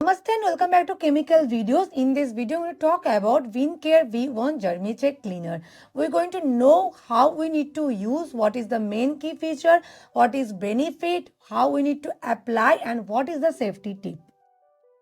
Namaste and welcome back to Chemical Videos. In this video, we're going to talk about Vincare V1 Germi Check Cleaner. We're going to know how we need to use, what is the main key feature, what is benefit, how we need to apply, and what is the safety tip.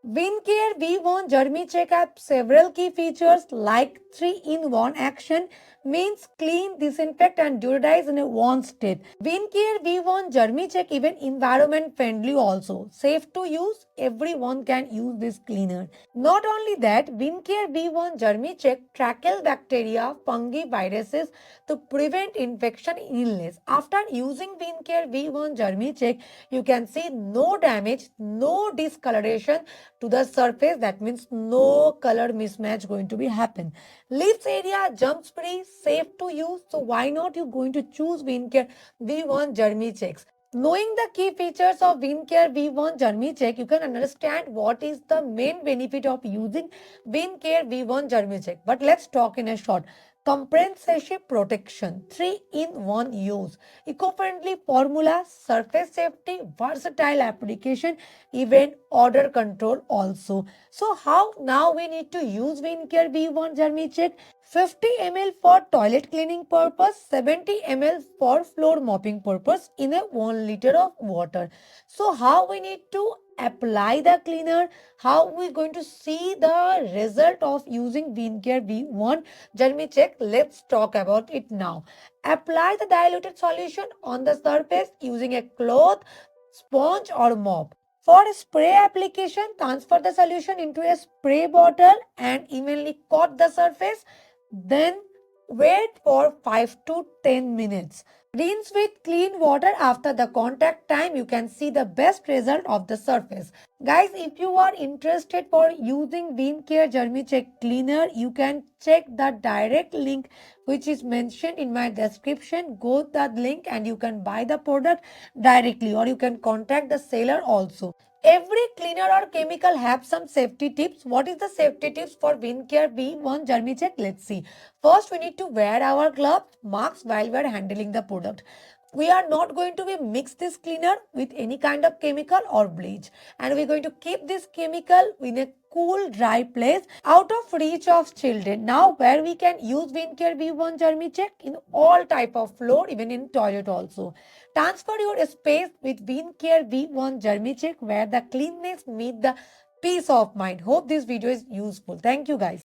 Vincare V1 Germi Check have several key features like 3-in-1 action, means clean, disinfect and deodorize in a one step. Vincare V1 Germi Check even environment friendly also. Safe to use, everyone can use this cleaner. Not only that, Vincare V1 Germi Check tackle bacteria, fungi, viruses to prevent infection in illness. After using Vincare V1 Germi Check, you can see no damage, no discoloration to the surface. That means no color mismatch going to be happen. Leaves area germs free, safe to use. So why not you going to choose Vincare V1 Germi Checks? Knowing the key features of Vincare V1 Germi Check, you can understand what is the main benefit of using Vincare V1 Germi Check. But let's talk in a short. Comprehensive protection, 3-in-1 use, eco-friendly formula, surface safety, versatile application, even odor control also. So how now we need to use Vincare V1 Germi Check? 50 ml for toilet cleaning purpose, 70 ml for floor mopping purpose in a 1 liter of water. So how we need to apply the cleaner, how we going to see the result of using Vincare V1 Germi Check? Let's talk about it now. Apply the diluted solution on the surface using a cloth, sponge or mop. For spray application, transfer the solution into a spray bottle and evenly coat the surface. Then wait for 5 to 10 minutes. Rinse with clean water after the contact time. You can see the best result of the surface. Guys, if you are interested for using Vincare Germi Check Cleaner, you can check the direct link which is mentioned in my description. Go to that link and you can buy the product directly or you can contact the seller also. Every cleaner or chemical have some safety tips. What is the safety tips for Vincare V1 Germi Check? Let's see. First, we need to wear our gloves, masks while we are handling the product. We are not going to be mix this cleaner with any kind of chemical or bleach, and we're going to keep this chemical in a cool dry place out of reach of children. Now where we can use Vincare V1 Germi Check? In all type of floor, even in toilet also. Transfer your space with Vincare V1 Germi Check where the cleanness meet the peace of mind. Hope this video is useful. Thank you guys.